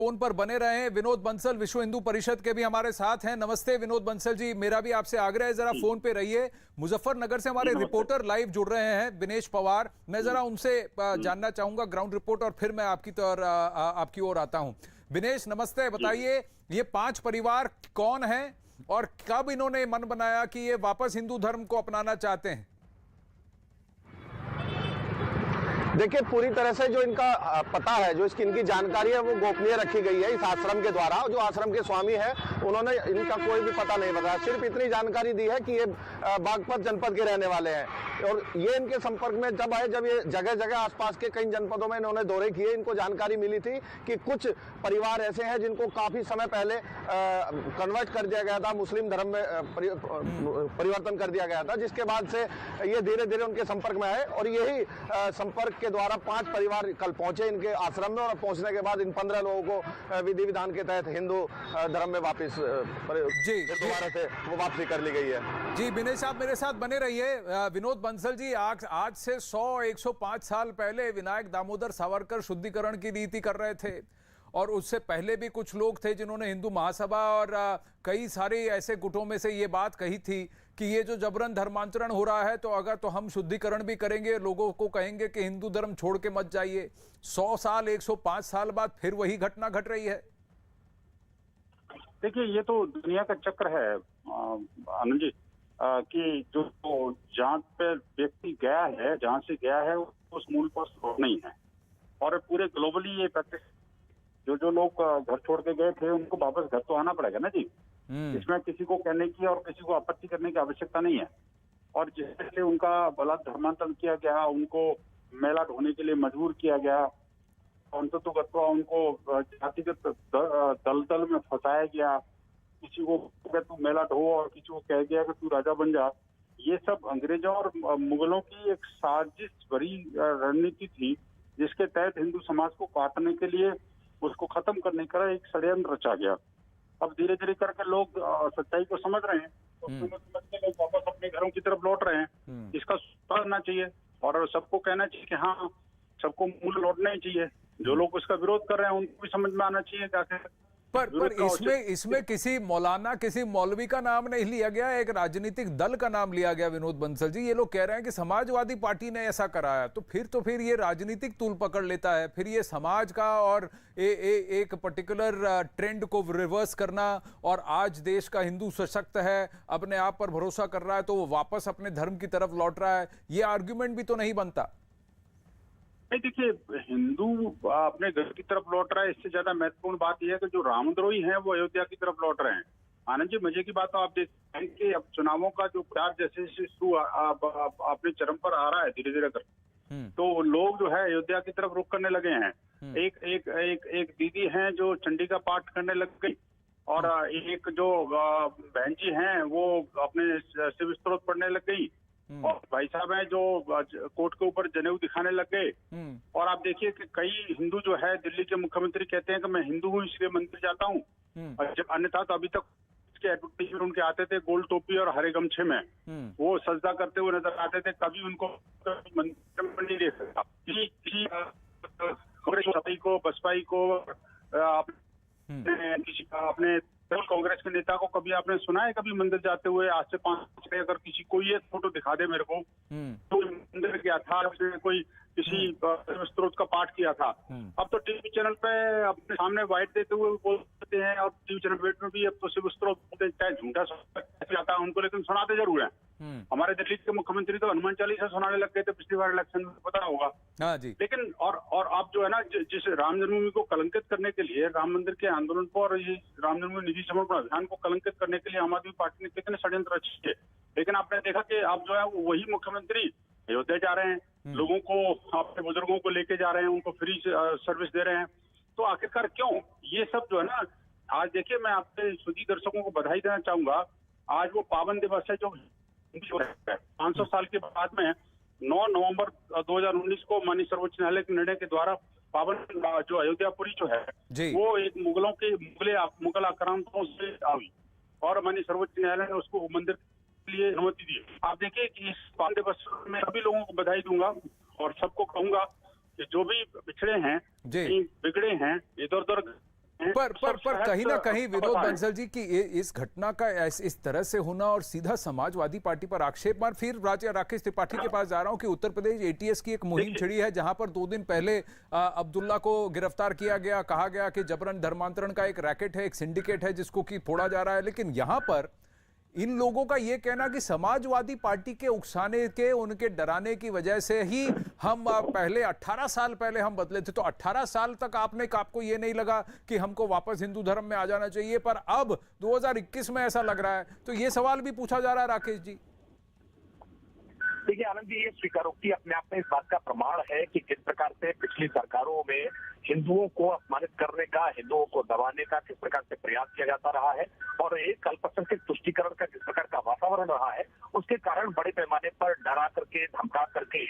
Phone पर बने रहे हैं। विनोद बंसल विश्व हिंदू परिषद के भी हमारे साथ हैं। नमस्ते विनोद बंसल जी, मेरा भी आपसे आग्रह है जरा फोन पे रहिए। मुजफ्फरनगर से हमारे रिपोर्टर लाइव जुड़ रहे हैं, विनेश पवार। मैं जरा उनसे जानना चाहूंगा ग्राउंड रिपोर्ट, और फिर मैं आपकी ओर आता हूं। विनेश नमस्ते, बताइए ये 5 परिवार कौन हैं और कब इन्होंने मन बनाया कि ये वापस हिंदू धर्म को अपनाना चाहते हैं? देखिए, पूरी तरह से जो इनका पता है, जो इनकी जानकारी है, वो गोपनीय रखी गई है इस आश्रम के द्वारा। जो आश्रम के स्वामी है, उन्होंने इनका कोई भी पता नहीं बताया। सिर्फ इतनी जानकारी दी है कि ये बागपत जनपद के रहने वाले हैं, और ये इनके संपर्क में जब आए, जब ये जगह जगह आसपास के कई जनपदों में इन्होंने दौरे किए, इनको जानकारी मिली थी कि कुछ परिवार ऐसे हैं जिनको काफी समय पहले कन्वर्ट कर दिया गया था, मुस्लिम धर्म में परिवर्तन कर दिया गया था, जिसके बाद से ये धीरे धीरे उनके संपर्क में आए। और यही संपर्क के द्वारा 5 परिवार कल पहुंचे इनके आश्रम में, और पहुंचने के बाद इन 15 लोगों को विधि विधान के तहत हिंदू धर्म में वापस दोबारा से वो वापसी कर ली गई है। जी विनेश, आप मेरे साथ बने रहिए। विनोद बंसल जी, आज से 100-105 साल पहले विनायक दामोदर सावरकर शुद्धिकरण की नीति कर रहे थे, और उससे पहले भी कुछ लोग थे जिन्होंने हिंदू महासभा और कई सारे ऐसे गुटों में से ये बात कही थी कि ये जो जबरन धर्मांतरण हो रहा है, तो हम शुद्धिकरण भी करेंगे, लोगों को कहेंगे कि हिंदू धर्म छोड़ के मत जाइए। 100 साल 105 साल बाद फिर वही घटना घट रही है। देखिए, ये तो दुनिया का चक्र है आनंद जी, कि जो जहाँ पे व्यक्ति गया है, जहाँ से गया है, उस मूल पर लौट नहीं है। और पूरे ग्लोबली ये प्रैक्टिस, जो लोग घर छोड़ के गए थे उनको वापस घर तो आना पड़ेगा ना जी। इसमें किसी को कहने की और किसी को आपत्ति करने की आवश्यकता नहीं है। और जैसे उनका बलात् धर्मांतरण किया गया, उनको मेला ढोने के लिए मजबूर किया गया, अंततोगत्वा उनको जातिगत दलदल में फंसाया गया, किसी को तू मेला ढो और किसी को कह गया कि तू राजा बन जा। ये सब अंग्रेजों और मुगलों की एक साजिश भरी रणनीति थी, जिसके तहत हिंदू समाज को काटने के लिए, उसको खत्म करने का एक षड्यंत्र रचा गया। अब धीरे धीरे करके लोग सच्चाई को समझ रहे हैं, तो समझ के लोग वापस अपने घरों की तरफ लौट रहे हैं। इसका सुधारना चाहिए और सबको कहना चाहिए कि हाँ, सबको मूल लौटना ही चाहिए। जो लोग उसका विरोध कर रहे हैं उनको भी समझ में आना चाहिए जाके। पर इसमें किसी मौलाना, किसी मौलवी का नाम नहीं लिया गया, एक राजनीतिक दल का नाम लिया गया। विनोद बंसल जी, ये लोग कह रहे हैं कि समाजवादी पार्टी ने ऐसा कराया, तो फिर ये राजनीतिक तूल पकड़ लेता है। फिर ये समाज का और एक पर्टिकुलर ट्रेंड को रिवर्स करना, और आज देश का हिंदू सशक्त है, अपने आप पर भरोसा कर रहा है, तो वो वापस अपने धर्म की तरफ लौट रहा है, ये आर्ग्यूमेंट भी तो नहीं बनता। नहीं, देखिए, हिंदू अपने घर की तरफ लौट रहा है, इससे ज्यादा महत्वपूर्ण बात यह है कि जो रामद्रोही हैं वो अयोध्या की तरफ लौट रहे हैं। आनंद जी, मजे की बात तो आप देखते हैं कि अब चुनावों का जो प्यार जैसे शुरू अपने चरम पर आ रहा है धीरे धीरे कर, तो लोग जो है अयोध्या की तरफ रुख करने लगे हैं। एक दीदी हैं जो चंडी का पाठ करने लग गई, और एक जो बहन जी हैं वो अपने शिव स्तोत्र पढ़ने लग गई, और भाई साहब हैं जो कोर्ट के ऊपर जनेऊ दिखाने लग गए। और आप देखिए कि कई हिंदू जो है, दिल्ली के मुख्यमंत्री कहते हैं कि मैं हिंदू हूँ इसलिए मंदिर जाता हूँ, और जब अन्यथा तो अभी तक इसके एडवर्टाइजमेंट उनके आते थे गोल टोपी और हरे गमछे में, वो सजदा करते हुए नजर आते थे। कभी उनको मंदिर में नहीं देख सकता। कांग्रेस को, बसपाई को, किसी का अपने कांग्रेस के नेता को कभी आपने सुना है कभी मंदिर जाते हुए? आज से 5 साल अगर किसी कोई एक फोटो दिखा दे मेरे को, तो मंदिर गया था, उसने कोई किसी स्त्रोत का पाठ किया था। अब तो टीवी चैनल पे अपने सामने वाइट देते हुए बोलते हैं, और टीवी चैनल वेट में भी अब तो शिव स्त्रोत चाहे झूठा आता है उनको, लेकिन सुनाते जरूर है। हमारे दिल्ली के मुख्यमंत्री तो हनुमान चालीसा सुनाने लग गए थे पिछली बार इलेक्शन में, पता होगा। हाँ जी। लेकिन और अब जो है ना, जिस राम जन्मभूमि को कलंकित करने के लिए, राम मंदिर के आंदोलन को और ये राम जन्मभूमि निधि समर्पण अभियान को कलंकित करने के लिए आम आदमी पार्टी ने कितने षड्यंत्र रचे। लेकिन आपने देखा कि अब जो है वही मुख्यमंत्री अयोध्या जा रहे हैं, लोगों को, अपने बुजुर्गों को लेके जा रहे हैं, उनको फ्री सर्विस दे रहे हैं। तो आखिरकार क्यों ये सब जो है ना? आज देखिए, मैं आपके सुधी दर्शकों को बधाई देना चाहूंगा। आज वो पावन दिवस है जो 500 साल के बाद में 9 नवंबर 2019 को माननीय सर्वोच्च न्यायालय के निर्णय के द्वारा पावन जो अयोध्यापुरी जो है वो एक मुगल आक्रांतों से आई, और माननीय सर्वोच्च न्यायालय ने उसको मंदिर के लिए अनुमति दी। आप देखिए कि इस पावन दिवस में सभी लोगों को बधाई दूंगा, और सबको कहूंगा कि जो भी पिछड़े हैं, बिगड़े हैं, इधर उधर पर कहीं ना कहीं विनोद बंसल जी की इस घटना का इस तरह से होना और सीधा समाजवादी पार्टी पर आक्षेप, मैं फिर राकेश त्रिपाठी के पास जा रहा हूं कि उत्तर प्रदेश एटीएस की एक मुहिम छिड़ी है जहां पर 2 दिन पहले अब्दुल्ला को गिरफ्तार किया गया, कहा गया कि जबरन धर्मांतरण का एक रैकेट है, एक सिंडिकेट है जिसको कि फोड़ा जा रहा है। लेकिन यहां पर इन लोगों का यह कहना कि समाजवादी पार्टी के उकसाने के, उनके डराने की वजह से ही हम पहले 18 साल पहले हम बदले थे, तो 18 साल तक आपको ये नहीं लगा कि हमको वापस हिंदू धर्म में आ जाना चाहिए, पर अब 2021 में ऐसा लग रहा है। तो ये सवाल भी पूछा जा रहा है राकेश जी। देखिए आनंद जी, ये स्वीकारोक्ति अपने आप में इस बात का प्रमाण है कि किस प्रकार से पिछली सरकारों में हिंदुओं को अपमानित करने का, हिंदुओं को दबाने का किस प्रकार से प्रयास किया जाता रहा है, और एक अल्पसंख्यक तुष्टीकरण का जिस प्रकार का वातावरण रहा है, उसके कारण बड़े पैमाने पर डरा करके, धमका करके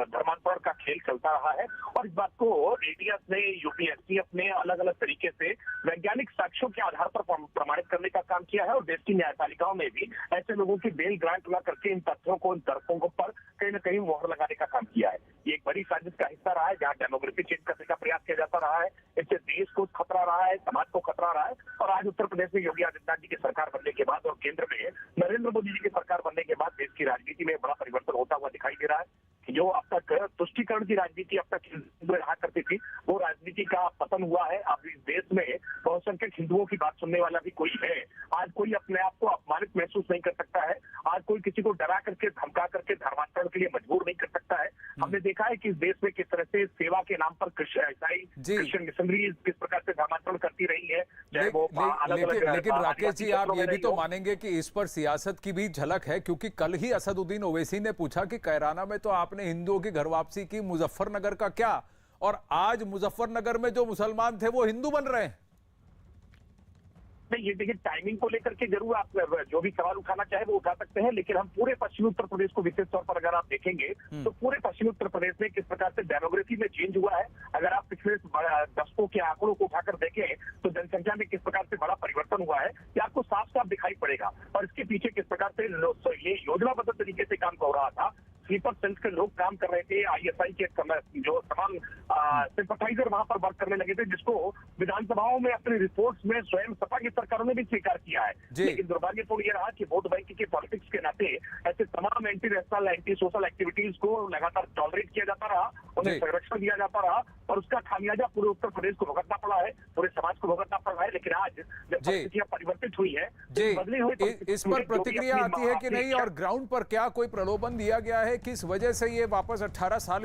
धर्मांतरण का खेल चलता रहा है। और इस बात को एटीएस ने, यूपीएससी अपने अलग अलग तरीके से वैज्ञानिक साक्ष्यों के आधार पर प्रमाणित करने का काम किया है, और देश की न्यायपालिकाओं में भी ऐसे लोगों की बेल ग्रांट ला करके इन तथ्यों को, इन तर्कों पर कहीं न कहीं मोहर लगाने का काम किया है। ये एक बड़ी साजिश का हिस्सा रहा है जहां डेमोग्राफी चेंज करने का प्रयास किया जाता रहा है। इससे देश को खतरा रहा है, समाज को खतरा रहा है। और आज उत्तर प्रदेश में योगी आदित्यनाथ जी की सरकार बनने के बाद और केंद्र में नरेंद्र मोदी जी की सरकार बनने के बाद देश की राजनीति में बड़ा परिवर्तन होता हुआ दिखाई दे रहा है। जो अब तक तुष्टीकरण की राजनीति अब तक रहा करती थी, वो राजनीति का पतन हुआ है। अब इस देश में बहुसंख्यक हिंदुओं की बात सुनने वाला भी कोई है। आज कोई अपने आप को अपमानित महसूस नहीं कर सकता है। आज कोई किसी को डरा करके, धमका करके धर्मांतरण के लिए मजबूर नहीं कर सकता है। हमने देखा है कि इस देश में किस तरह से सेवा के नाम पर क्रिश्चियन मिशनरी किस प्रकार से धर्मांतरण करती रही है, चाहे वो लेकिन राकेश जी, आप ये भी तो मानेंगे कि इस पर सियासत की भी झलक है, क्योंकि कल ही असदुद्दीन ओवैसी ने पूछा कि कैराना में तो आपने हिंदुओं की घर वापसी की, मुजफ्फरनगर का क्या? और आज मुजफ्फरनगर में जो मुसलमान थे वो हिंदू बन रहे हैं। नहीं, ये देखिए, टाइमिंग को लेकर के जरूर आप जो भी सवाल उठाना चाहे वो उठा सकते हैं, लेकिन हम पूरे पश्चिमी उत्तर प्रदेश को विशेष तौर पर अगर आप देखेंगे तो पूरे पश्चिमी उत्तर प्रदेश में किस प्रकार से डेमोग्राफी में चेंज हुआ है। अगर आप पिछले दशकों के आंकड़ों को उठाकर देखें तो जनसंख्या में किस प्रकार से बड़ा परिवर्तन हुआ है, ये आपको साफ साफ दिखाई पड़ेगा। और इसके पीछे किस प्रकार से ये योजनाबद्ध तरीके से काम हो रहा था। स्लीपर सेल्स के लोग काम कर रहे थे, आईएसआई के जो तमाम सिंपथाइजर वहां पर वर्क करने लगे थे, जिसको विधानसभाओं में अपनी रिपोर्ट्स में स्वयं सपा की सरकारों ने भी स्वीकार किया है। लेकिन दुर्भाग्यपूर्ण ये रहा कि वोट बैंक के पॉलिटिक्स के नाते ऐसे तमाम anti national, anti social activities को लगातार टॉलरेट किया जाता रहा, उन्हें संरक्षण दिया जाता रहा, और उसका खामियाजा पूरे उत्तर प्रदेश को भुगतना पड़ा है, पूरे समाज को भुगतना पड़ रहा है। लेकिन आज जब परिस्थितियां परिवर्तित हुई है, बदली हुई इस पर प्रतिक्रिया आती है कि नहीं, और ग्राउंड पर क्या कोई प्रलोभन दिया गया है कि इस वजह से ये वापस 18 साल